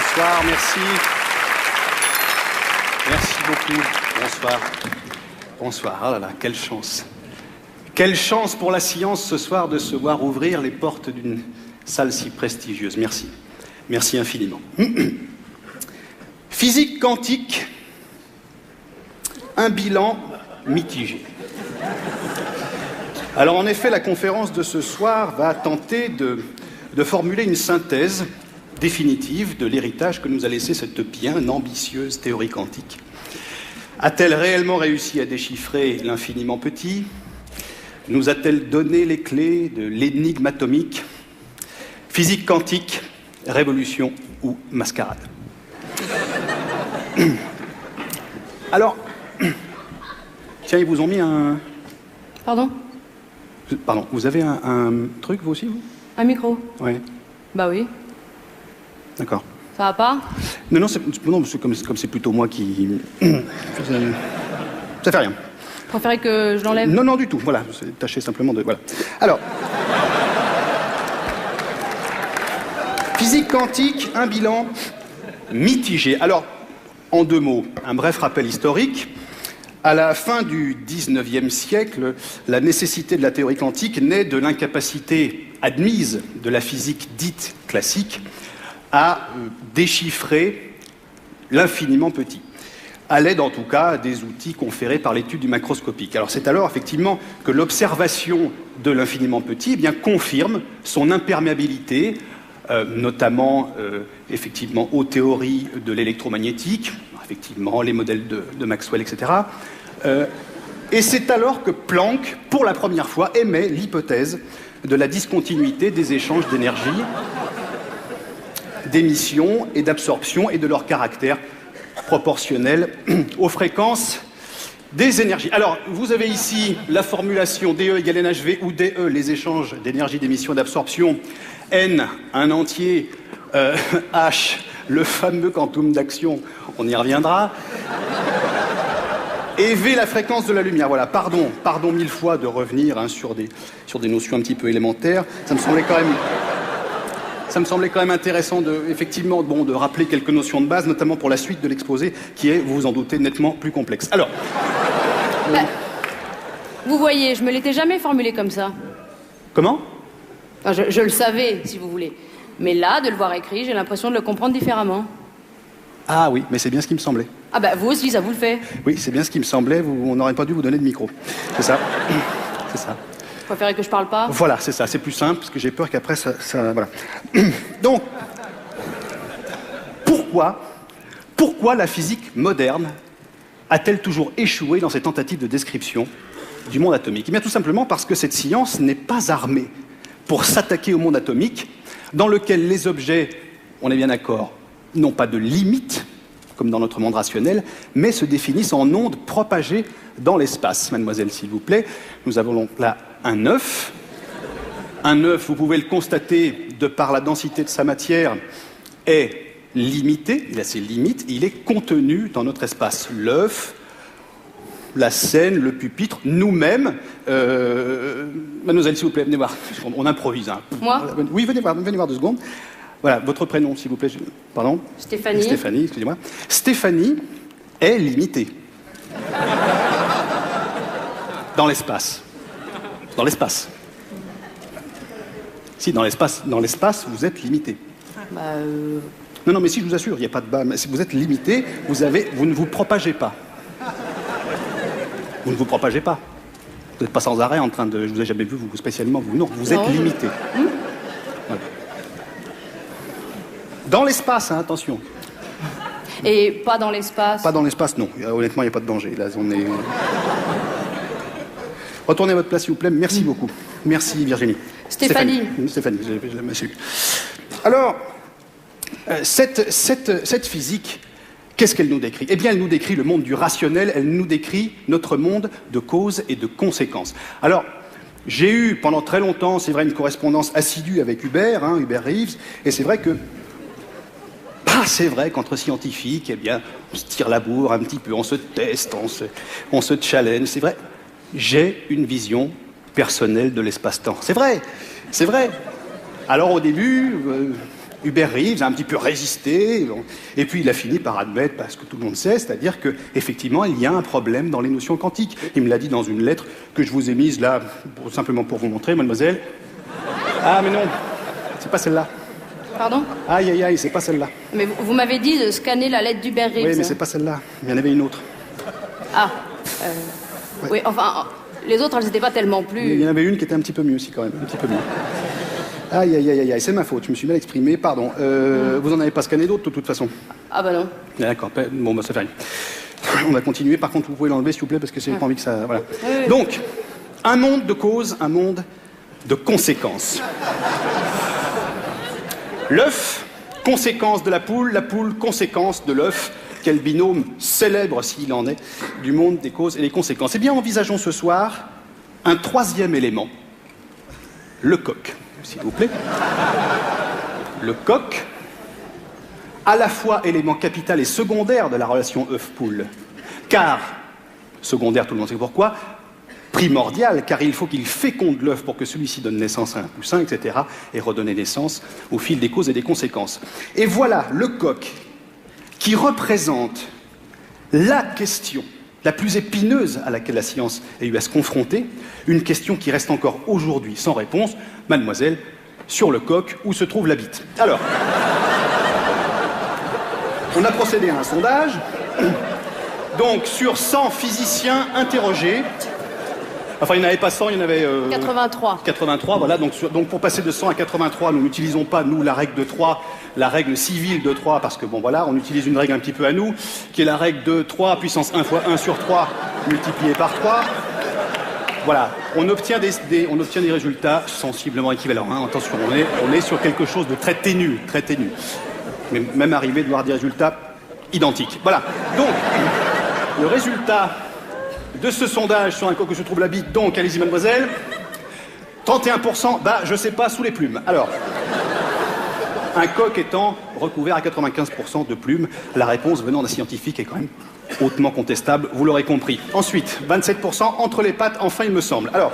Bonsoir, merci. Merci beaucoup. Bonsoir. Bonsoir. Ah là là, quelle chance. Quelle chance pour la science ce soir de se voir ouvrir les portes d'une salle si prestigieuse. Merci. Merci infiniment. Physique quantique, un bilan mitigé. Alors en effet, la conférence de ce soir va tenter de formuler une synthèse définitive de l'héritage que nous a laissé cette bien ambitieuse théorie quantique. A-t-elle réellement réussi à déchiffrer l'infiniment petit? Nous a-t-elle donné les clés de l'énigme atomique? Physique quantique, révolution ou mascarade? Alors, tiens, ils vous ont mis un... Pardon? Pardon, vous avez un truc, vous aussi, vous? Un micro? Oui. Bah oui. D'accord. Ça va pas? Non, comme c'est plutôt moi qui... Ça fait rien. Vous préférez que je l'enlève? Non, du tout, voilà. C'est tâché simplement de... Voilà. Alors... Physique quantique, un bilan mitigé. Alors, en deux mots, un bref rappel historique. À la fin du XIXe siècle, la nécessité de la théorie quantique naît de l'incapacité admise de la physique dite classique à déchiffrer l'infiniment petit, à l'aide en tout cas des outils conférés par l'étude du macroscopique. Alors c'est alors effectivement que l'observation de l'infiniment petit confirme son imperméabilité, notamment effectivement aux théories de l'électromagnétique, effectivement les modèles de Maxwell, etc. Et c'est alors que Planck, pour la première fois, émet l'hypothèse de la discontinuité des échanges d'énergie, d'émission et d'absorption et de leur caractère proportionnel aux fréquences des énergies. Alors, vous avez ici la formulation DE égale NHV où DE, les échanges d'énergie, d'émission et d'absorption, N, un entier, H, le fameux quantum d'action, on y reviendra, et V, la fréquence de la lumière. Voilà, pardon mille fois de revenir sur des notions un petit peu élémentaires. Ça me semblait quand même intéressant de rappeler quelques notions de base, notamment pour la suite de l'exposé, qui est, vous vous en doutez, nettement plus complexe. Alors... Vous voyez, je me l'étais jamais formulé comme ça. Comment? Enfin, je le savais, si vous voulez. Mais là, de le voir écrit, j'ai l'impression de le comprendre différemment. Ah oui, mais c'est bien ce qui me semblait. Ah bah, vous aussi, ça vous le fait. Oui, c'est bien ce qui me semblait, on n'aurait pas dû vous donner de micro. C'est ça. C'est ça. Vous préférez que je parle pas? Voilà, c'est ça, c'est plus simple, parce que j'ai peur qu'après, ça voilà. Donc, pourquoi la physique moderne a-t-elle toujours échoué dans ses tentatives de description du monde atomique? Eh bien, tout simplement parce que cette science n'est pas armée pour s'attaquer au monde atomique, dans lequel les objets, on est bien d'accord, n'ont pas de limite, comme dans notre monde rationnel, mais se définissent en ondes propagées dans l'espace. Mademoiselle, s'il vous plaît, nous avons donc là un œuf. Un œuf, vous pouvez le constater, de par la densité de sa matière, est limité, il a ses limites, il est contenu dans notre espace. L'œuf, la scène, le pupitre, nous-mêmes. Mademoiselle, s'il vous plaît, venez voir. On improvise. Hein. Moi? Oui, venez voir 2 secondes. Voilà, votre prénom, s'il vous plaît. Pardon? Stéphanie. Stéphanie, excusez-moi. Stéphanie est limitée. Dans l'espace. Dans l'espace. Si, dans l'espace, vous êtes limité. Non, mais si, je vous assure, il n'y a pas de bas. Mais si vous êtes limité, vous ne vous propagez pas. Vous ne vous propagez pas. Vous n'êtes pas sans arrêt en train de... Je vous ai jamais vu, vous spécialement, vous. Non, vous êtes limité. Voilà. Dans l'espace, hein, attention. Et pas dans l'espace? Pas dans l'espace, non. Honnêtement, il n'y a pas de danger. Là, on est... Retournez à votre place, s'il vous plaît. Merci beaucoup. Merci, Virginie. Stéphanie, je l'ai su. Alors, cette physique, qu'est-ce qu'elle nous décrit? Eh bien, elle nous décrit le monde du rationnel, elle nous décrit notre monde de causes et de conséquences. Alors, j'ai eu pendant très longtemps, c'est vrai, une correspondance assidue avec Hubert Reeves, et c'est vrai que c'est vrai qu'entre scientifiques, eh bien, on se tire la bourre un petit peu, on se teste, on se challenge. C'est vrai, j'ai une vision personnelle de l'espace-temps. C'est vrai. Alors au début, Hubert Reeves a un petit peu résisté, et puis il a fini par admettre, parce que tout le monde sait, c'est-à-dire qu'effectivement, il y a un problème dans les notions quantiques. Il me l'a dit dans une lettre que je vous ai mise là, simplement pour vous montrer, mademoiselle. Ah, mais non, c'est pas celle-là. Pardon? Aïe, aïe, aïe, c'est pas celle-là. Mais vous m'avez dit de scanner la lettre d'Hubert Reeves. Oui, mais c'est pas celle-là. Il y en avait une autre. Ah. Oui, enfin, les autres, elles n'étaient pas tellement plus... Il y en avait une qui était un petit peu mieux aussi, quand même. Un petit peu mieux. Aïe, aïe, aïe, aïe, c'est ma faute. Je me suis mal exprimé, pardon. Vous en avez pas scanné d'autres, de toute façon? Ah bah non. D'accord, bon, bah ça fait rien. On va continuer. Par contre, vous pouvez l'enlever, s'il vous plaît, parce que j'ai pas envie que ça... Voilà. Oui. Donc, un monde de causes, un monde de conséquences. L'œuf, conséquence de la poule, conséquence de l'œuf. Quel binôme célèbre, s'il en est, du monde des causes et des conséquences. Eh bien, envisageons ce soir un troisième élément, le coq, s'il vous plaît. Le coq, à la fois élément capital et secondaire de la relation œuf-poule. Car, secondaire, tout le monde sait pourquoi, primordial, car il faut qu'il féconde l'œuf pour que celui-ci donne naissance à un poussin, etc., et redonner naissance au fil des causes et des conséquences. Et voilà le coq qui représente la question la plus épineuse à laquelle la science a eu à se confronter, une question qui reste encore aujourd'hui sans réponse. Mademoiselle, sur le coq, où se trouve la bite? Alors, on a procédé à un sondage. Donc, sur 100 physiciens interrogés, enfin, il n'y en avait pas 100, il y en avait... 83. 83, voilà. Donc, pour passer de 100 à 83, nous n'utilisons pas, nous, la règle de 3, la règle civile de 3, parce que, bon, voilà, on utilise une règle un petit peu à nous, qui est la règle de 3 puissance 1 fois 1 sur 3 multiplié par 3. Voilà, on obtient des résultats sensiblement équivalents. Hein. Attention, on est sur quelque chose de très ténu, très ténu. Mais même arrivé de voir des résultats identiques. Voilà. Donc, le résultat de ce sondage sur un coq où se trouve la bite, donc, allez-y, mademoiselle. 31%, bah, je sais pas, sous les plumes. Alors, un coq étant recouvert à 95% de plumes, la réponse venant d'un scientifique est quand même hautement contestable, vous l'aurez compris. Ensuite, 27% entre les pattes, enfin, il me semble. Alors,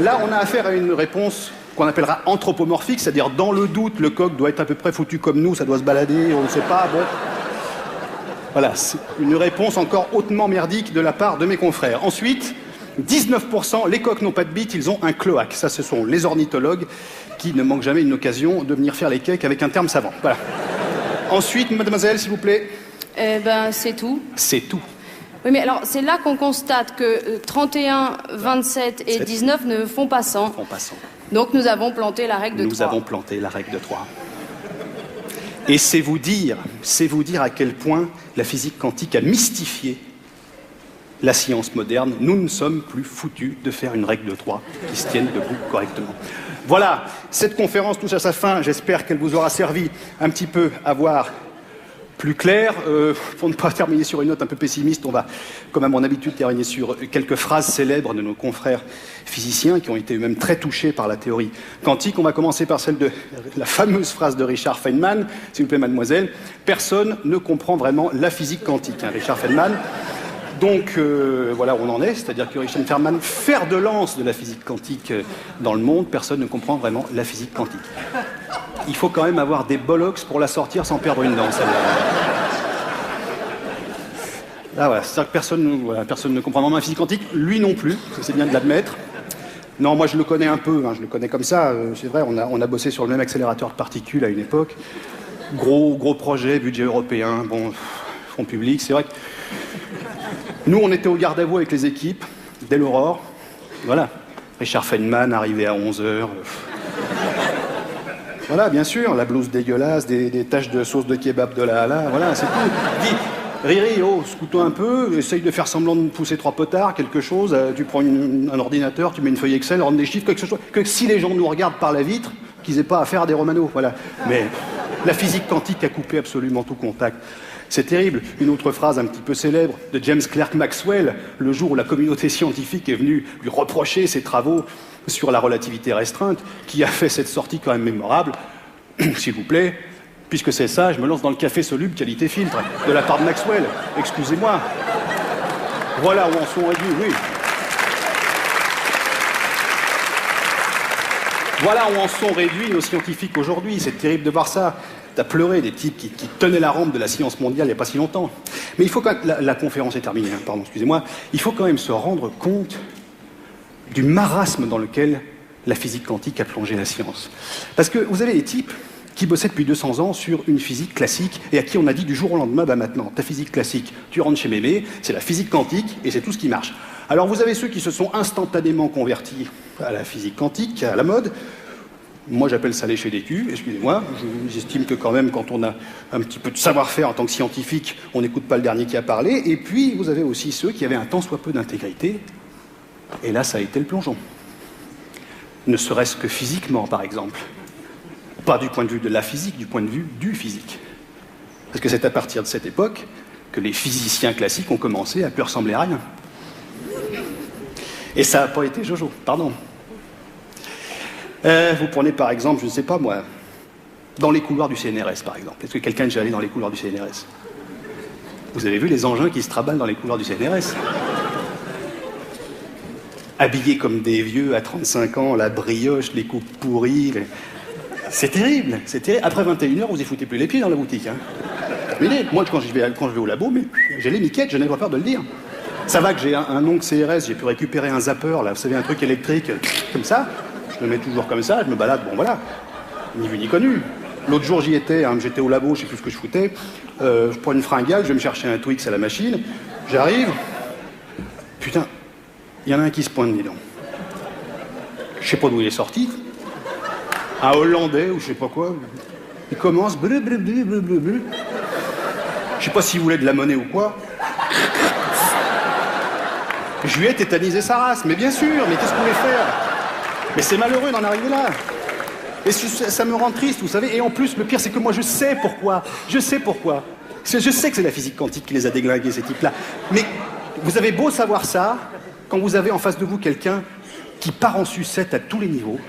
là, on a affaire à une réponse qu'on appellera anthropomorphique, c'est-à-dire, dans le doute, le coq doit être à peu près foutu comme nous, ça doit se balader, on ne sait pas, bon... Voilà, c'est une réponse encore hautement merdique de la part de mes confrères. Ensuite, 19%, les coqs n'ont pas de bite, ils ont un cloaque. Ça, ce sont les ornithologues qui ne manquent jamais une occasion de venir faire les cakes avec un terme savant. Voilà. Ensuite, mademoiselle, s'il vous plaît. C'est tout. C'est tout. Oui, mais alors, c'est là qu'on constate que 31, 27 et 19 ne font pas 100. Donc, nous avons planté la règle de 3. Nous avons planté la règle de 3. Et c'est vous dire à quel point la physique quantique a mystifié la science moderne. Nous ne sommes plus foutus de faire une règle de 3 qui se tienne debout correctement. Voilà, cette conférence touche à sa fin. J'espère qu'elle vous aura servi un petit peu à voir plus clair. Pour ne pas terminer sur une note un peu pessimiste, on va, comme à mon habitude, terminer sur quelques phrases célèbres de nos confrères physiciens qui ont été eux-mêmes très touchés par la théorie quantique. On va commencer par celle de la fameuse phrase de Richard Feynman, s'il vous plaît, mademoiselle. Personne ne comprend vraiment la physique quantique, hein, Richard Feynman. Donc, voilà où on en est, c'est-à-dire que Richard Feynman, fer de lance de la physique quantique dans le monde, personne ne comprend vraiment la physique quantique. Il faut quand même avoir des bollocks pour la sortir sans perdre une dent, celle-là. Là, voilà, c'est-à-dire que personne ne comprend vraiment la physique quantique, lui non plus, c'est bien de l'admettre. Non, moi je le connais un peu, hein, je le connais comme ça, c'est vrai, on a bossé sur le même accélérateur de particules à une époque. Gros projet, budget européen, bon, fonds publics, c'est vrai que... Nous, on était au garde à vous avec les équipes, dès l'aurore. Voilà. Richard Feynman arrivé à 11h. Voilà, bien sûr, la blouse dégueulasse, des taches de sauce de kebab de là à là, voilà, c'est tout. Dis, Riri, oh, scoute-toi un peu, essaye de faire semblant de pousser 3 potards, quelque chose, tu prends un ordinateur, tu mets une feuille Excel, rendre des chiffres, quelque chose, que si les gens nous regardent par la vitre, qu'ils aient pas affaire à des romanos, voilà. Mais la physique quantique a coupé absolument tout contact. C'est terrible. Une autre phrase un petit peu célèbre de James Clerk Maxwell, le jour où la communauté scientifique est venue lui reprocher ses travaux sur la relativité restreinte, qui a fait cette sortie quand même mémorable. S'il vous plaît, puisque c'est ça, je me lance dans le café soluble qualité filtre, de la part de Maxwell. Excusez-moi. Voilà où en sont réduits, oui. Voilà où en sont réduits nos scientifiques aujourd'hui. C'est terrible de voir ça. T'as pleuré des types qui tenaient la rampe de la science mondiale il n'y a pas si longtemps. Mais il faut quand même, la conférence est terminée, hein, pardon, excusez-moi, il faut quand même se rendre compte du marasme dans lequel la physique quantique a plongé la science. Parce que vous avez des types qui bossaient depuis 200 ans sur une physique classique et à qui on a dit du jour au lendemain, bah maintenant, ta physique classique, tu rentres chez Mémé, c'est la physique quantique et c'est tout ce qui marche. Alors vous avez ceux qui se sont instantanément convertis à la physique quantique, à la mode. Moi, j'appelle ça lécher des culs, excusez-moi. J'estime que quand même, quand on a un petit peu de savoir-faire en tant que scientifique, on n'écoute pas le dernier qui a parlé. Et puis, vous avez aussi ceux qui avaient un tant soit peu d'intégrité. Et là, ça a été le plongeon. Ne serait-ce que physiquement, par exemple. Pas du point de vue de la physique, du point de vue du physique. Parce que c'est à partir de cette époque que les physiciens classiques ont commencé à plus ressembler à rien. Et ça n'a pas été Jojo, pardon. Vous prenez par exemple, je ne sais pas moi, dans les couloirs du CNRS par exemple. Est-ce que quelqu'un est déjà allé dans les couloirs du CNRS? Vous avez vu les engins qui se traballent dans les couloirs du CNRS? Habillés comme des vieux à 35 ans, la brioche, les coupes pourries. C'est terrible, c'est terrible. Après 21h, vous y foutez plus les pieds dans la boutique. Hein. Mais moi, quand je vais au labo, mais j'ai les miquettes, je n'ai pas peur de le dire. Ça va que j'ai un ongle CRS, j'ai pu récupérer un zapper, là, vous savez, un truc électrique, comme ça. Je le mets toujours comme ça, je me balade, bon voilà, ni vu ni connu. L'autre jour j'y étais, hein, j'étais au labo, je sais plus ce que je foutais, je prends une fringale, je vais me chercher un Twix à la machine, j'arrive, putain, il y en a un qui se pointe, dis donc. Je sais pas d'où il est sorti, un Hollandais ou je sais pas quoi, il commence, bleu, bleu, bleu, bleu, bleu, bleu. Je sais pas s'il voulait de la monnaie ou quoi. Je lui ai tétanisé sa race, mais bien sûr, mais qu'est-ce qu'on voulait faire? Mais c'est malheureux d'en arriver là. Et ça me rend triste, vous savez. Et en plus, le pire, c'est que moi, je sais pourquoi. Je sais pourquoi. Je sais que c'est la physique quantique qui les a déglingués, ces types-là. Mais vous avez beau savoir ça, quand vous avez en face de vous quelqu'un qui part en sucette à tous les niveaux,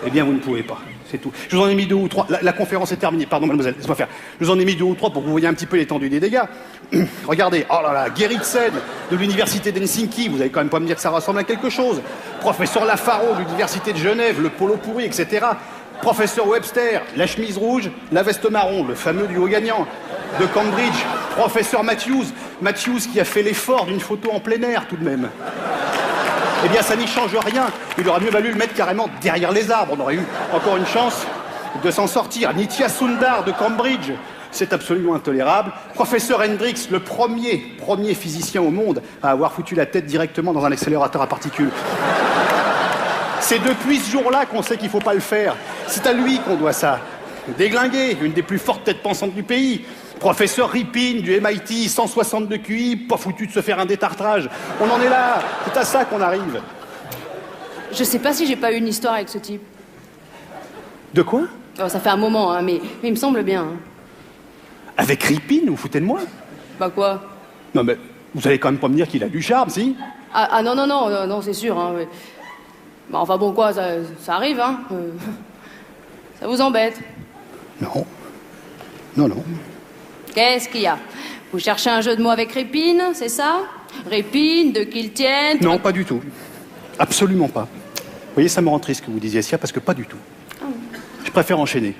eh bien, vous ne pouvez pas. C'est tout. Je vous en ai mis 2 ou 3. La conférence est terminée. Pardon, mademoiselle, laissez-moi faire. Je vous en ai mis 2 ou 3 pour que vous voyez un petit peu l'étendue des dégâts. Regardez. Oh là là, Gerritsen de l'université d'Helsinki. Vous allez quand même pas me dire que ça ressemble à quelque chose. Professeur Lafaro de l'université de Genève, le polo pourri, etc. Professeur Webster, la chemise rouge, la veste marron, le fameux duo gagnant de Cambridge. Professeur Matthews qui a fait l'effort d'une photo en plein air tout de même. Eh bien, ça n'y change rien. Il aurait mieux valu le mettre carrément derrière les arbres. On aurait eu encore une chance de s'en sortir. Nitya Sundar de Cambridge, c'est absolument intolérable. Professeur Hendrix, le premier physicien au monde à avoir foutu la tête directement dans un accélérateur à particules. C'est depuis ce jour-là qu'on sait qu'il ne faut pas le faire. C'est à lui qu'on doit ça. Déglingué, une des plus fortes têtes pensantes du pays. Professeur Ripin du MIT, 162 QI, pas foutu de se faire un détartrage. On en est là, c'est à ça qu'on arrive. Je sais pas si j'ai pas eu une histoire avec ce type. De quoi? Oh, ça fait un moment, hein, mais il me semble bien. Hein. Avec Ripin, vous foutez de moi? Bah quoi? Non mais, vous allez quand même pas me dire qu'il a du charme, si? Ah non, c'est sûr. Hein, mais... Bah enfin bon quoi, ça arrive, hein. Ça vous embête? Non. Qu'est-ce qu'il y a? Vous cherchez un jeu de mots avec Ripin, c'est ça? Ripin, de qui le tienne? Non, pas du tout. Absolument pas. Vous voyez, ça me rend triste que vous disiez ça, parce que pas du tout. Je préfère enchaîner.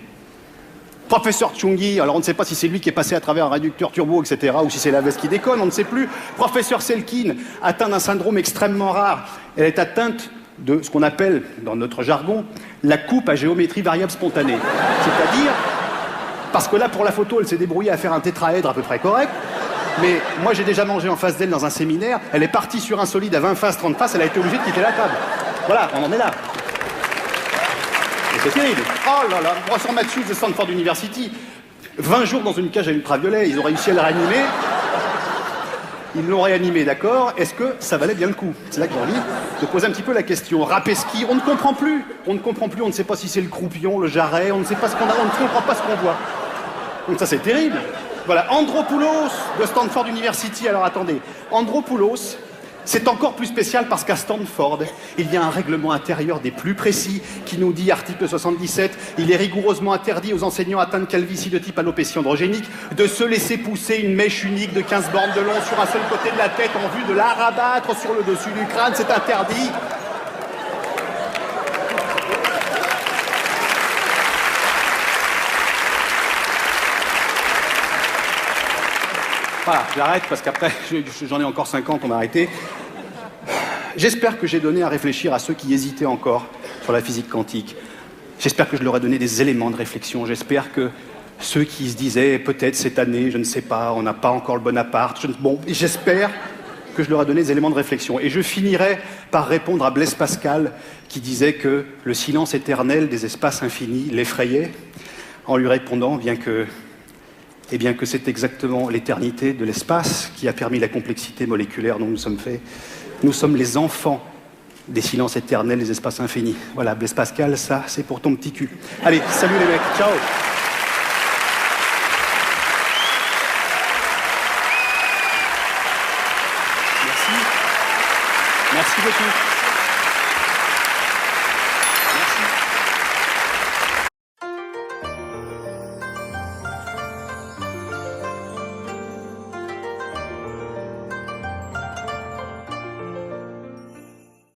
Professeur Tchungi, alors on ne sait pas si c'est lui qui est passé à travers un réducteur turbo, etc., ou si c'est la veste qui déconne, on ne sait plus. Professeur Selkin, atteint d'un syndrome extrêmement rare. Elle est atteinte de ce qu'on appelle, dans notre jargon, la coupe à géométrie variable spontanée. C'est-à-dire... Parce que là, pour la photo, elle s'est débrouillée à faire un tétraèdre à peu près correct. Mais moi, j'ai déjà mangé en face d'elle dans un séminaire. Elle est partie sur un solide à 20 faces, 30 faces. Elle a été obligée de quitter la table. Voilà, on en est là. Et c'est terrible. Oh là là, professeur Matthews de Stanford University. 20 jours dans une cage à ultraviolet. Ils ont réussi à la réanimer. Ils l'ont réanimé, d'accord. Est-ce que ça valait bien le coup? C'est là que j'ai envie de poser un petit peu la question. Rapeski, on ne comprend plus. On ne sait pas si c'est le croupion, le jarret, on ne sait pas ce qu'on a, on ne comprend pas ce qu'on voit. Donc ça, c'est terrible. Voilà, Andropoulos de Stanford University. Alors attendez, Andropoulos, c'est encore plus spécial parce qu'à Stanford, il y a un règlement intérieur des plus précis qui nous dit, article 77, il est rigoureusement interdit aux enseignants atteints de calvitie de type alopécie androgénique de se laisser pousser une mèche unique de 15 bornes de long sur un seul côté de la tête en vue de la rabattre sur le dessus du crâne. C'est interdit. Voilà, j'arrête parce qu'après, j'en ai encore 50, on va arrêter. J'espère que j'ai donné à réfléchir à ceux qui hésitaient encore sur la physique quantique. J'espère que je leur ai donné des éléments de réflexion. J'espère que ceux qui se disaient, peut-être cette année, je ne sais pas, on n'a pas encore le bon appart. Bon, j'espère que je leur ai donné des éléments de réflexion. Et je finirai par répondre à Blaise Pascal, qui disait que le silence éternel des espaces infinis l'effrayait, en lui répondant, bien que c'est exactement l'éternité de l'espace qui a permis la complexité moléculaire dont nous sommes faits. Nous sommes les enfants des silences éternels des espaces infinis. Voilà, Blaise Pascal, ça, c'est pour ton petit cul. Allez, salut les mecs, ciao. Merci beaucoup.